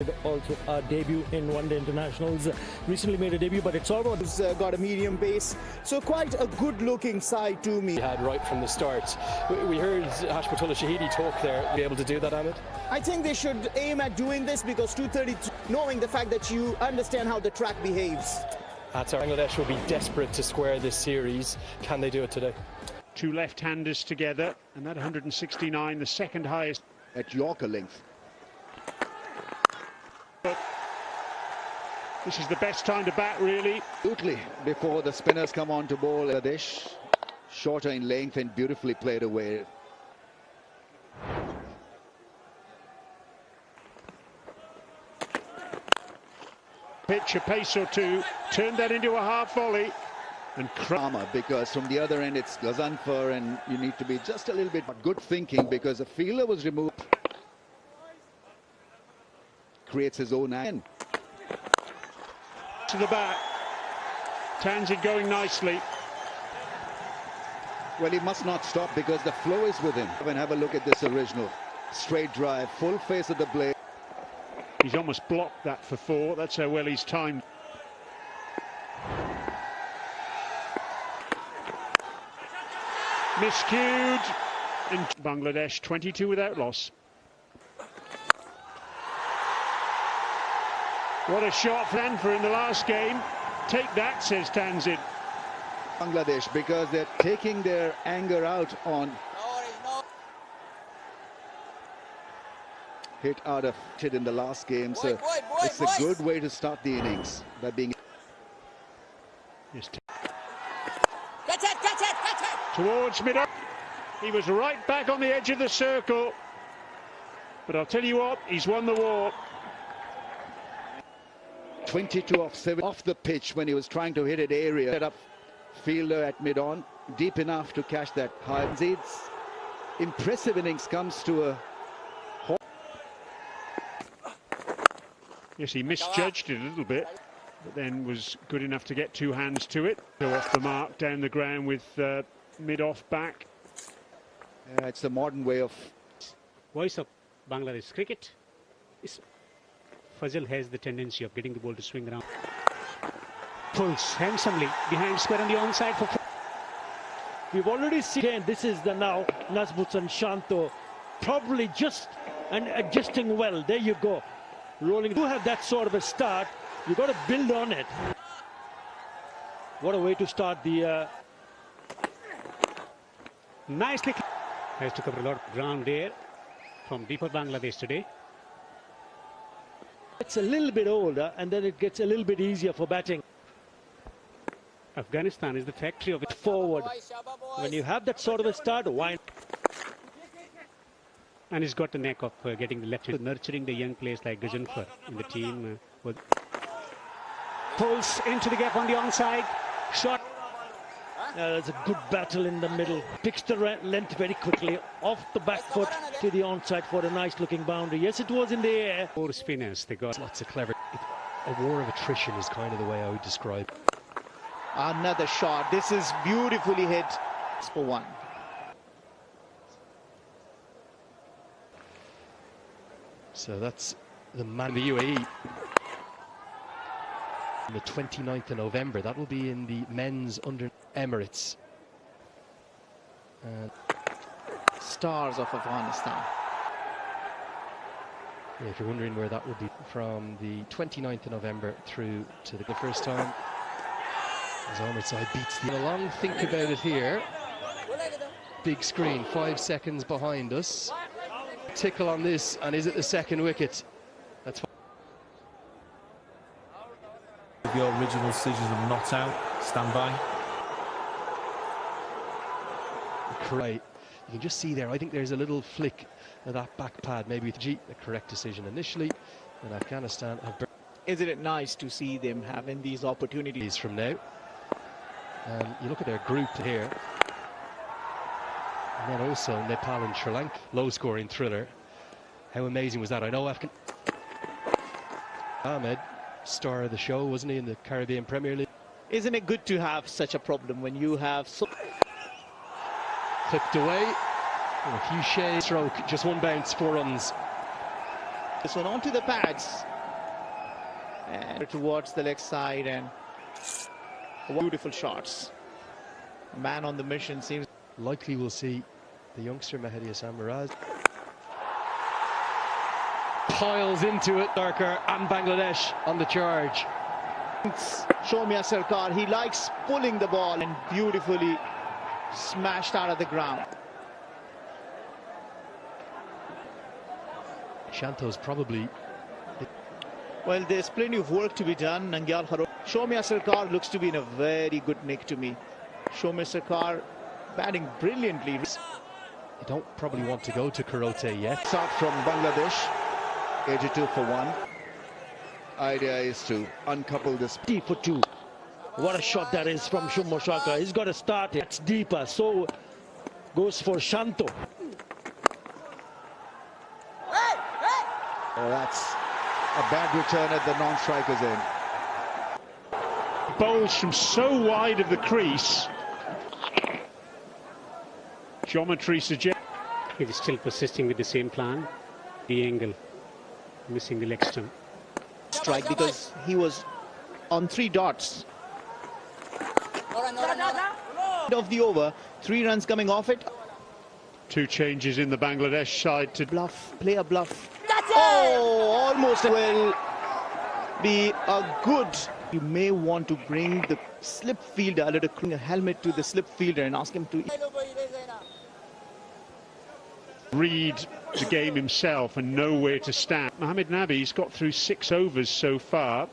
Also a debut in one-day internationals, recently made a debut, but it's all about got a medium base, so quite a good-looking side to me. He had right from the start. We heard Hashmatullah Shahidi talk there. Be able to do that, Ahmed? I think they should aim at doing this because 232, knowing the fact that you understand how the track behaves. Bangladesh will be desperate to square this series. Can they do it today? Two left-handers together, and that 169, the second highest at Yorker length. But this is the best time to bat, really. Absolutely, before the spinners come on to bowl. Bangladesh, shorter in length and beautifully played away. Pitch a pace or two, turned that into a half volley. And because from the other end it's Ghazanfar, and you need to be just a little bit good thinking because the fielder was removed. Creates his own end. To the bat. Tanzid going nicely. Well, he must not stop because the flow is with him. And have a look at this original. Straight drive, full face of the blade. He's almost blocked that for four. That's how well he's timed. Miscued. And Bangladesh 22 without loss. What a shot for Anfer in the last game. Take that, says Tanzid. Bangladesh, because they're taking their anger out on hit out of it in the last game. So it's a good way to start the innings by being towards mid. He was right back on the edge of the circle. But I'll tell you what, he's won the war. 22 off 7 off the pitch when he was trying to hit it area. Set up fielder at mid-on, deep enough to catch that high. Zid's impressive innings comes to a halt. Yes, he misjudged it a little bit, but then was good enough to get two hands to it. Go off the mark down the ground with mid-off back. It's the modern way of voice of Bangladesh cricket. Fazil has the tendency of getting the ball to swing around. Pulls handsomely behind square on the onside for. We've already seen this is the now Nazmut and Shanto probably just and adjusting well. There you go, rolling. You have that sort of a start. You got to build on it. What a way to start the. Nicely has to cover a lot of ground there from deeper Bangladesh today. It's a little bit older and then it gets a little bit easier for batting. Afghanistan is the factory of it. Forward. When you have that sort of a start, why? And he's got the knack of getting the left, nurturing the young players like Ghazanfar in the team. Pulls into the gap on the onside. Shot. There's a good battle in the middle. Picks the length very quickly off the back foot to the onside for a nice looking boundary. Yes, it was in the air. Four spinners, they got lots of clever. A war of attrition is kind of the way I would describe. Another shot. This is beautifully hit for one. So that's the man of the UAE. On the 29th of November, that will be in the men's under Emirates. Stars of Afghanistan. Yeah, if you're wondering where that would be, from the 29th of November through to the first time as Amritsar beats the. A long think about it here. Big screen, 5 seconds behind us. Tickle on this, and is it the second wicket? That's your original scissors are not out. Stand by. Right. You can just see there, I think there's a little flick of that back pad, maybe with G, the correct decision initially, and Afghanistan have. Isn't it nice to see them having these opportunities from now? You look at their group here, and then also Nepal and Sri Lanka, low-scoring thriller. How amazing was that? I know Ahmed, star of the show, wasn't he, in the Caribbean Premier League? Isn't it good to have such a problem when you have so clipped away, and a few shades, stroke, just one bounce, 4 runs. This one onto the pads. And towards the leg side, and beautiful shots. Man on the mission seems. Likely we'll see the youngster Mehdi Hassan Miraz. Piles into it, Darker and Bangladesh on the charge. Shomia Sarkar, he likes pulling the ball and beautifully smashed out of the ground. Shanto's probably... Well, there's plenty of work to be done. Nangyal Haro. Shomia Sarkar looks to be in a very good nick to me. Shomia Sarkar batting brilliantly. You don't probably want to go to Kurote yet. Start from Bangladesh, 82 for 1. Idea is to uncouple this. T for 2. What a shot that is from Shumo Shaka. He's got to start it. It's deeper. So goes for Shanto. Oh, that's a bad return at the non-striker's end. Bowls from so wide of the crease. Geometry suggests. He is still persisting with the same plan. The angle, missing the leg stump. Strike because he was on 3 dots. Of the over, 3 runs coming off it. 2 changes in the Bangladesh side to Bluff, play a bluff. Oh, almost will be a good. You may want to bring the slip fielder, a little helmet to the slip fielder and ask him to read the game himself and know where to stand. Mohamed Nabi's got through 6 overs so far.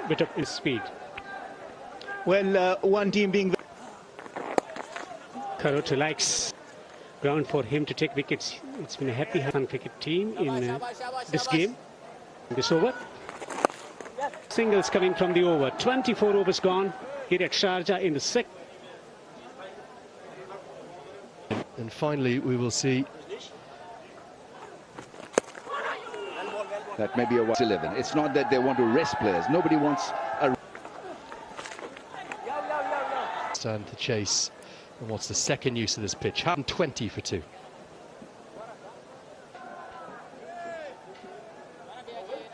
Bit of speed. Well, one team being. Kurote likes ground for him to take wickets. It's been a happy fun cricket team in this game, this over. Singles coming from the over. 24 overs gone here at Sharjah in the second. And finally we will see That may be a 11. It's not that they want to rest players. Nobody wants a stand to chase. And what's the second use of this pitch? 20 for 2.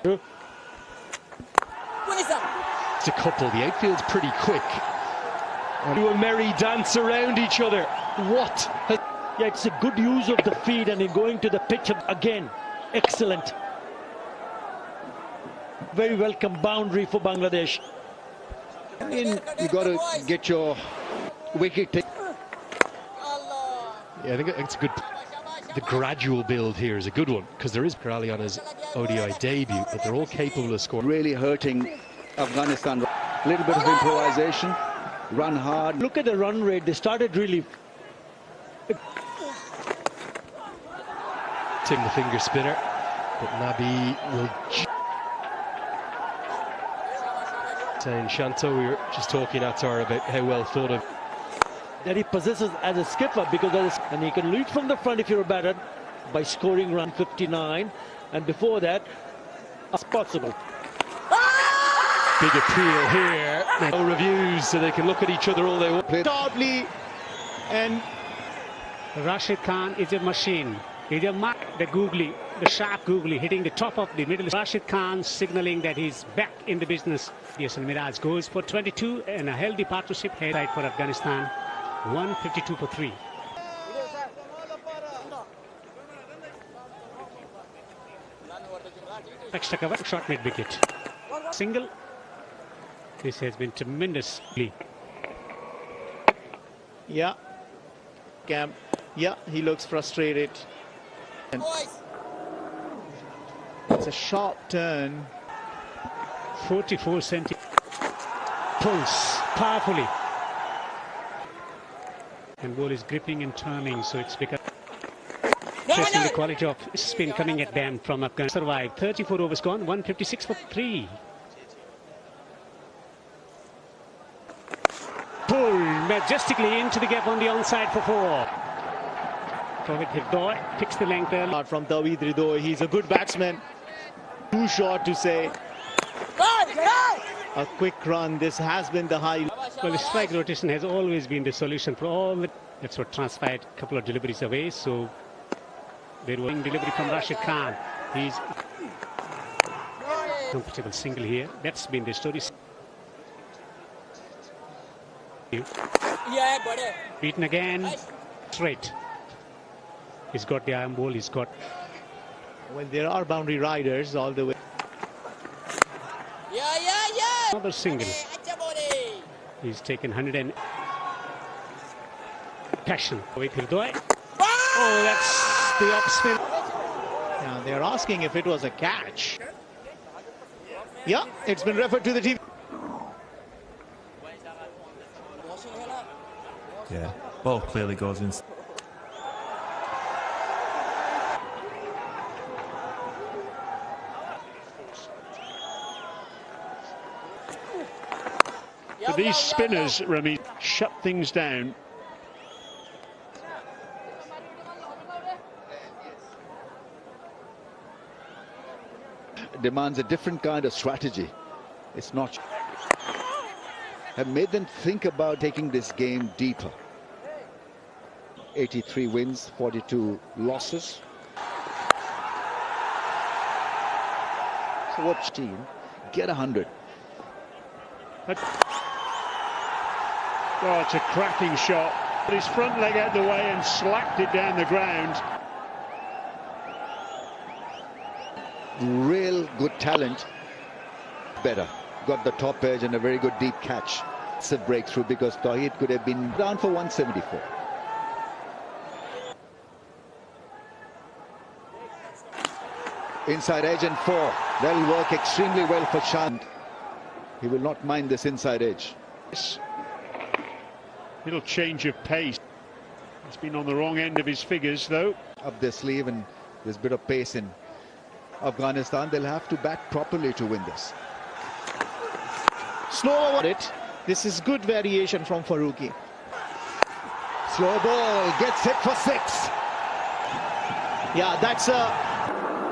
It's a couple. The outfield's pretty quick. And do a merry dance around each other. What? Yeah, it's a good use of the feed and in going to the pitch again. Excellent. Very welcome boundary for Bangladesh. you got to get your wicket. Yeah, I think it's a good. The gradual build here is a good one because there is Pirali on his ODI debut, but they're all capable of scoring. Really hurting Afghanistan. A little bit of improvisation, run hard. Look at the run rate. They started really. Taking the finger spinner, but Nabi will. Saying Shanto, we were just talking at her about how well thought of. That he possesses as a skipper because and he can lead from the front if you're a batter by scoring run 59, and before that as possible. Big appeal here. No reviews, so they can look at each other all they want. Totally, and Rashid Khan is a machine. He's a mark, the googly, the sharp googly, hitting the top of the middle. Rashid Khan signaling that he's back in the business. Yes, and Miraj goes for 22 and a healthy partnership head for Afghanistan. 152 for 3. Extra cover, short mid wicket. Single. This has been tremendously. yeah, Cam, yeah, he looks frustrated. And it's a sharp turn. 44 centimeters. Pulls powerfully. And ball is gripping and turning, so it's become testing the quality of spin coming at them from Afghanistan. Survived. 34 overs gone, 156 for 3. Pull majestically into the gap on the onside for 4. Tawhid Hifdoi picks the length there. From Tawhid Hifdoi, he's a good batsman. Too short to say. A quick run. This has been the high. Well, the strike rotation has always been the solution for all. That's what transpired a couple of deliveries away. So There was a delivery from Rashid Khan. He's comfortable single here. That's been the story. Beaten again. Straight. He's got the iron ball. He's got. Well, there are boundary riders all the way. Another single. He's taken 100 and passion. Oh, that's the off spin. Now they're asking if it was a catch. Yeah, it's been referred to the TV. Yeah, ball clearly goes in. But these spinners, Rami, shut things down. Demands a different kind of strategy. It's not. Have made them think about taking this game deeper. 83 wins, 42 losses. So watch team get 100. Oh, it's a cracking shot. Put his front leg out the way and slapped it down the ground. Real good talent. Better. Got the top edge and a very good deep catch. It's a breakthrough because Tawheed could have been down for 174. Inside edge and 4. That'll work extremely well for Shant. He will not mind this inside edge. Little change of pace. He's been on the wrong end of his figures, though. Up their sleeve, and there's a bit of pace in Afghanistan. They'll have to bat properly to win this. Slow over it. This is good variation from Farooqi. Slow ball, gets hit for 6. Yeah, that's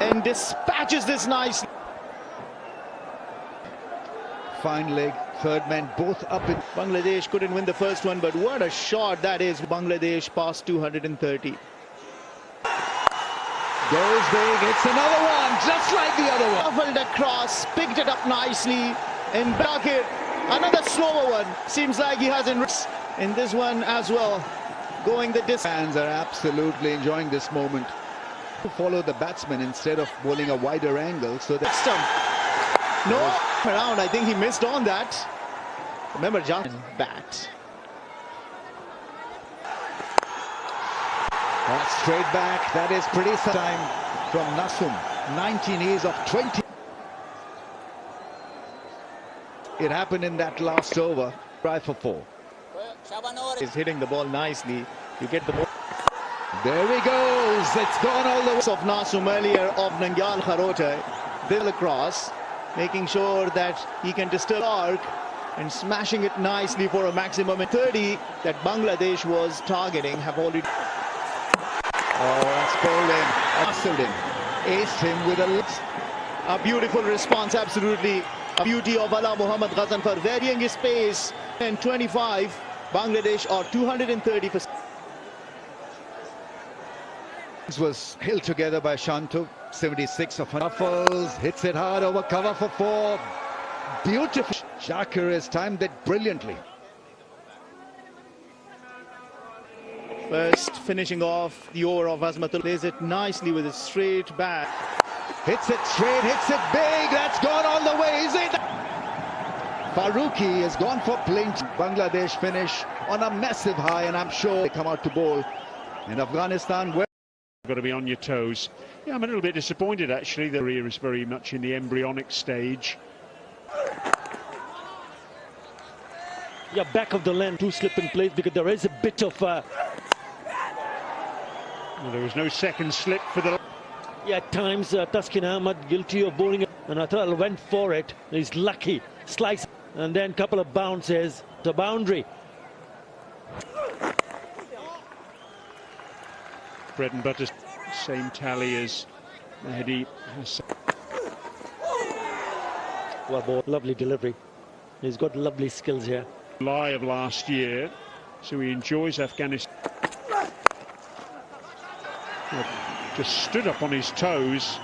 and dispatches this nice. Fine leg, third man, both up in. Bangladesh couldn't win the first one, but what a shot that is. Bangladesh past 230. Goes big, it's another one, just like the other one. Shuffled across, picked it up nicely, and back it. Another slower one. Seems like he hasn't risked in this one as well. Going the distance. Fans are absolutely enjoying this moment. To follow the batsman instead of bowling a wider angle, so that Stump. No, around. I think he missed on that. Remember, Johnson bat. That's straight back. That is pretty time from Nasum. 19 years of 20. It happened in that last over. Try for 4. Is hitting the ball nicely. You get the ball. There he goes. It's gone all the way. Of Nasum earlier of Nangyal Kharote. Bill across, making sure that he can disturb arc and smashing it nicely for a maximum 30 that Bangladesh was targeting. Have already. Oh, that's pulled in. Hustled him. Aced him with a beautiful response, absolutely. A beauty of Ala Muhammad Ghazanfar varying his pace. And 25, Bangladesh are 230 for. This was held together by Shanto. 76 of ruffles. Hits it hard over cover for 4. Beautiful. Shakir has timed that brilliantly. First finishing off the over of Azmatul. Plays it nicely with a straight back. Hits it straight, hits it big. That's gone all the way. Is it? Farooqi has gone for plenty. Bangladesh finish on a massive high, and I'm sure they come out to bowl. And Afghanistan, well, Got to be on your toes. Yeah, I'm a little bit disappointed actually. The career is very much in the embryonic stage. Yeah, back of the lane, 2 slip in place because there is a bit of. Well, there was no second slip for the. Yeah, at times Taskin Ahmad guilty of bowling, and Atal went for it. He's lucky, slice, and then couple of bounces. The boundary. Bread and butter, same tally as Mahdi. Well, ball, lovely delivery. He's got lovely skills here. July of last year, so he enjoys Afghanistan. just stood up on his toes.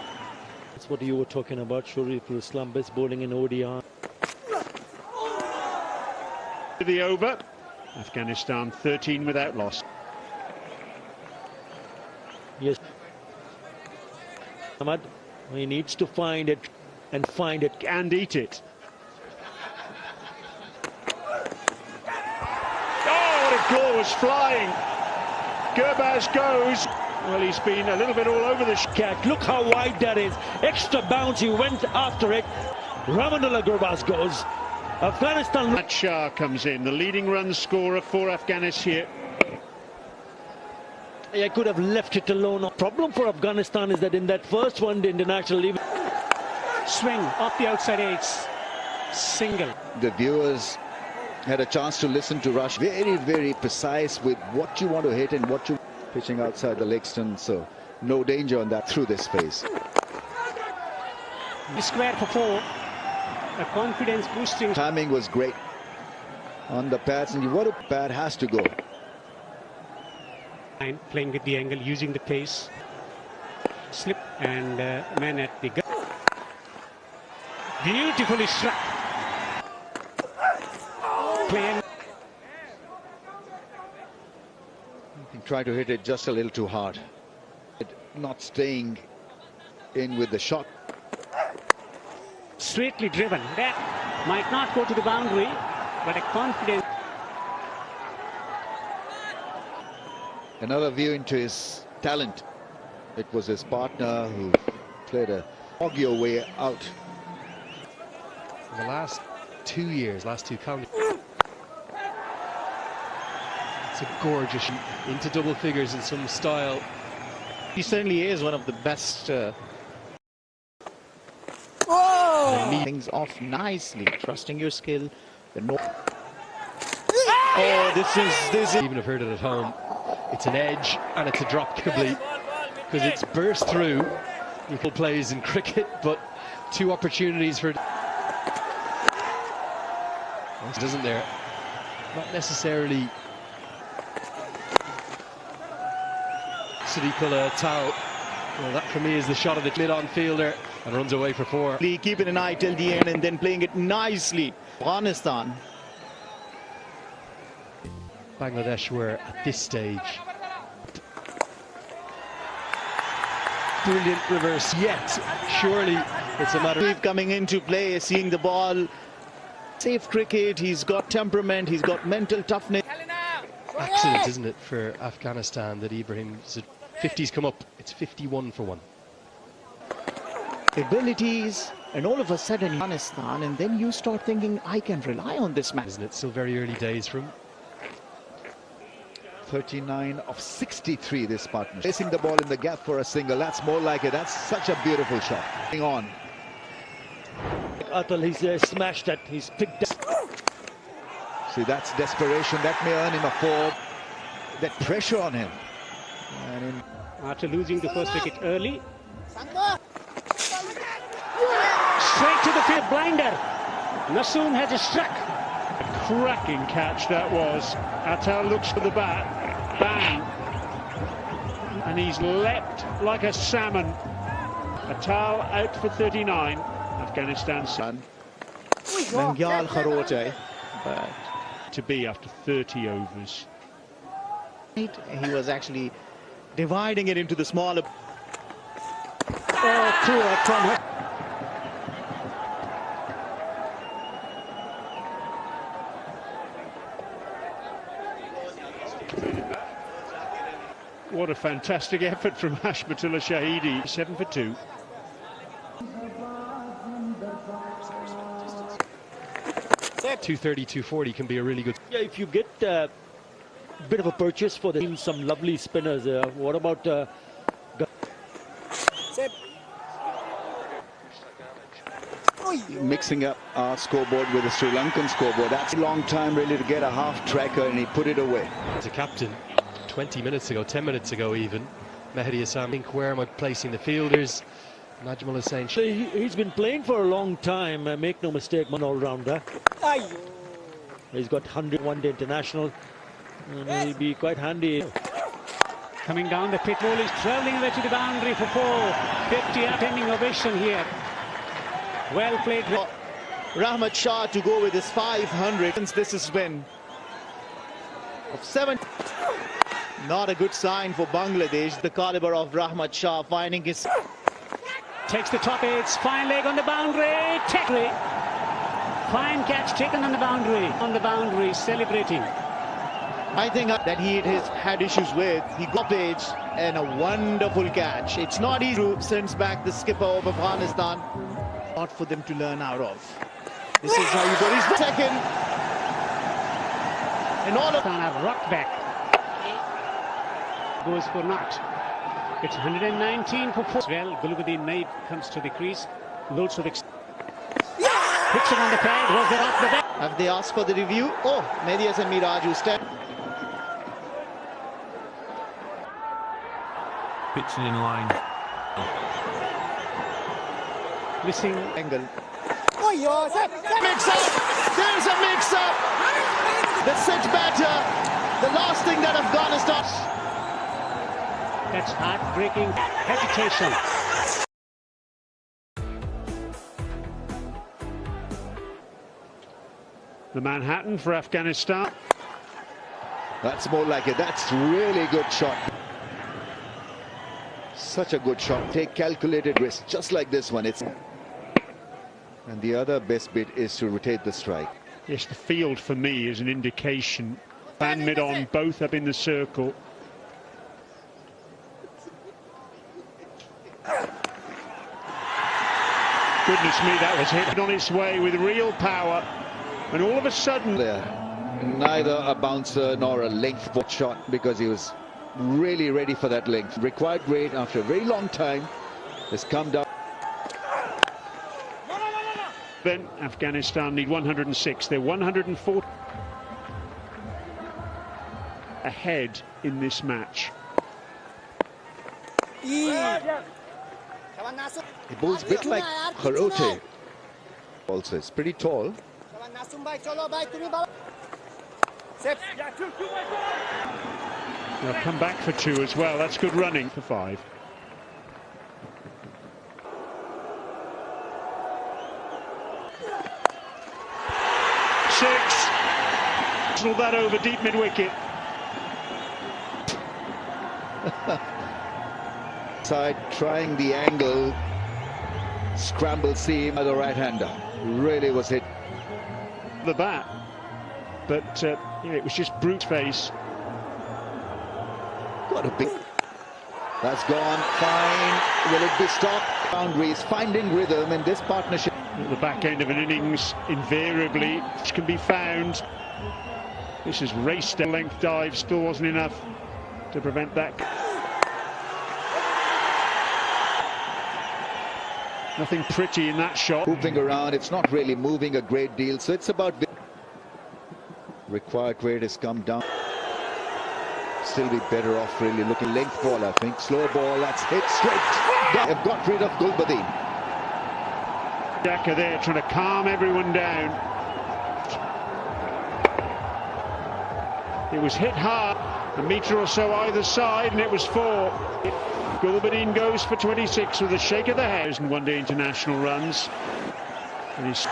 That's what you were talking about. Shariqul Islam, best bowling in ODI. The over. Afghanistan 13 without loss. Yes. Ahmad, he needs to find it and find it And eat it. Oh, what a goal was flying. Gurbaz goes. Well, he's been a little bit all over the cat. Look how wide that is. Extra bounce. He went after it. Ramanullah Gurbaz goes. Afghanistan. Matt Shah comes in, the leading run scorer for Afghanistan here. I could have left it alone. The problem for Afghanistan is that in that first one, the international leave. Swing off the outside edge. Single. The viewers had a chance to listen to Rush. Very, very precise with what you want to hit and what you pitching outside the leg stump. So no danger on that through this phase. The square for 4. A confidence boosting. Timing was great on the pads, and what a pad has to go. Playing with the angle, using the pace. Slip and man at the gun. Beautifully struck. Playing. He tried to hit it just a little too hard. Not staying in with the shot. Straightly driven. That might not go to the boundary, but a confidence. Another view into his talent. It was his partner who played a augury way out. In the last 2 years, last 2 calendar. It's a gorgeous into double figures in some style. He certainly is one of the best. Things off nicely, trusting your skill. Oh, this is. Even have heard it at home. It's an edge and it's a drop complete because it's burst through. Equal plays in cricket, but 2 opportunities for. Doesn't there? Not necessarily. Siddhiqullah Tao. Well, that for me is the shot of the mid-on fielder and runs away for 4. Keeping an eye till the end and then playing it nicely. Afghanistan. Bangladesh were at this stage. Brilliant reverse yet. Surely it's a matter of Coming into play, seeing the ball. Safe cricket, he's got temperament, he's got mental toughness. accident, isn't it, for Afghanistan that Ibrahim's 50's come up. It's 51 for 1. Abilities, and all of a sudden Afghanistan, and then you start thinking, I can rely on this man. Isn't it? Still very early days for him. 39 of 63 this partnership. Placing the ball in the gap for a single, that's more like it. That's such a beautiful shot. Hang on. Atal, he's smashed that, he's picked up. See, that's desperation. That may earn him a 4. That pressure on him. And after losing the first wicket early. Straight to the field, blinder. Nasoom has a struck. A cracking catch that was. Atal looks for the bat. Bang. And he's leapt like a salmon. Atal out for 39. Afghanistan son. Nangyal Kharote. But To be after 30 overs. he was actually dividing it into the smaller. Oh, poor from her. What a fantastic effort from Hashmatullah Shahidi. 7 for 2. Yeah, 230, 240 can be a really good. Yeah, if you get a bit of a purchase for the some lovely spinners, what about mixing up our scoreboard with the Sri Lankan scoreboard. That's a long time really to get a half tracker, and he put it away. As a captain, 20 minutes ago, 10 minutes ago even, Mehdi Hasan, think, where am I placing the fielders? Najmul Hussain. he's been playing for a long time, make no mistake, one all-rounder. He's got 100 one-day international, and he'll be quite handy. Coming down the pit, ball is travelling away to the boundary for 450. Attending ovation here. Well played. Rahmat Shah to go with his 500. This has been of 7. Not a good sign for Bangladesh. The caliber of Rahmat Shah finding his... Takes the top edge, fine leg on the boundary. Fine catch taken on the boundary. On the boundary, celebrating. I think that he had issues with. He got edge and a wonderful catch. It's not easy to send back the skipper of Afghanistan. Not for them to learn out of. This is how you go. He's the second. And all of have rocked back. Goes for naught. It's 119 for 4. Well, Gulbuddin Naib comes to the crease. Loads of hits it on the pad. Was it off the back? Have they asked for the review? Oh, Mehdi Hasan Miraj who stepped. Pitching in line. Missing Angle. Mix up. There's a mix-up. The set batter. The last thing that Afghanistan. That's heartbreaking hesitation. The Manhattan for Afghanistan. That's more like it. That's really good shot. Such a good shot. Take calculated risk, just like this one. And the other best bit is to rotate the strike. Yes, the field for me is an indication. And mid-on, both up in the circle. Goodness me, that was hit on its way with real power. And all of a sudden... There, neither a bouncer nor a length ball shot, because he was really ready for that length. Required weight after a very long time has come down. Then Afghanistan need 106. They're 104 ahead in this match. He bowls a bit like Kharote. Also, it's pretty tall. They'll come back for 2 as well. That's good running for 5. That over deep mid-wicket. Side trying the angle, scramble seam by the right-hander. Really was hit. The bat, but it was just brute face. Got a big. That's gone fine. Will it be stopped? Boundaries finding rhythm in this partnership. At the back end of an innings, invariably, which can be found. This is raced down length dive, still wasn't enough to prevent that. Nothing pretty in that shot. Moving around, it's not really moving a great deal, so it's about... Required weight has come down. Still be better off really looking length ball, I think. Slow ball, that's hit straight. They've got rid of Gulbuddin. Jacker there trying to calm everyone down. It was hit hard, a metre or so either side, and it was 4. Gulbuddin goes for 26 with a shake of the head and one-day international runs. And he's...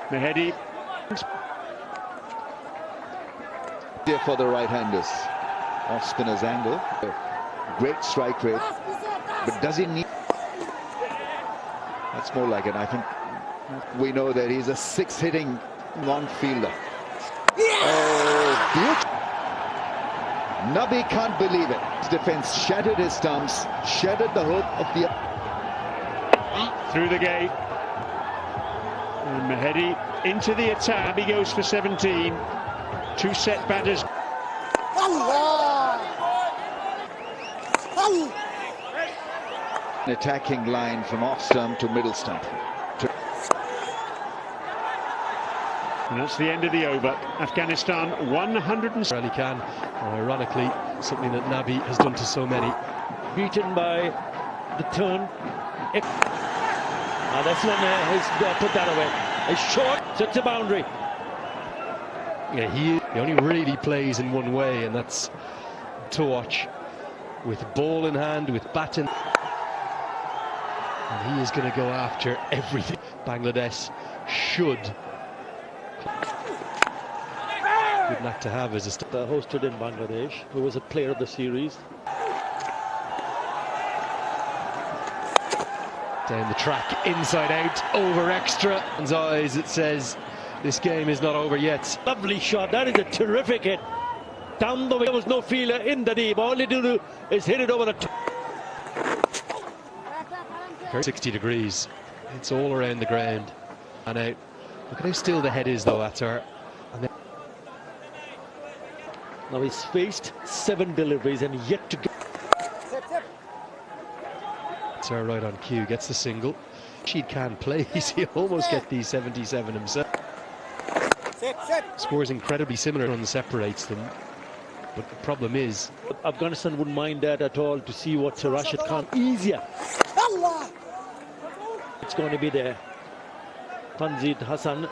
Mehdi. There for the right-handers. Off-spinner's angle. Great strike rate. But does he need... That's more like it. I think we know that he's a 6-hitting non-fielder. Oh, beautiful. Nabi can't believe it. His defense shattered his stumps, shattered the hope of the... Through the gate. And Mehdi into the attack. He goes for 17. 2 set batters. An attacking line from off stump to middle stump. And that's the end of the over. Afghanistan 100. Ali Khan, ironically, something that Nabi has done to so many. Beaten by the turn. That's one who's put that away. It's short, sets a boundary. Yeah, he only really plays in one way, and that's to watch. With ball in hand, with bat in. And he is going to go after everything. Bangladesh should. Good knack to have as a Hosted in Bangladesh, who was a player of the series. Down the track, inside out, over extra. In his eyes, it says this game is not over yet. Lovely shot, that is a terrific hit. Down the way, there was no feeler in the deep. All he do is hit it over the top. 60 degrees. It's all around the ground. And out. Look at how still the head is, though, Attar. And then now he's faced 7 deliveries and yet to go. Attar right on cue, gets the single. She can play. He almost get the 77 himself. Scores incredibly similar and separates them. But the problem is, Afghanistan wouldn't mind that at all, to see what Sir Rashid Khan easier. It's going to be there. Tanzid Hassan.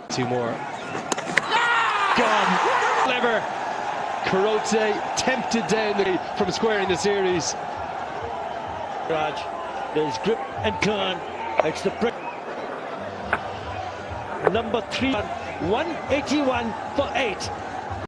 2 more. Gone. Clever. Karote tempted down from squaring the series. Raj, there's grip and Khan. It's the prick. Number 3, 181 for 8.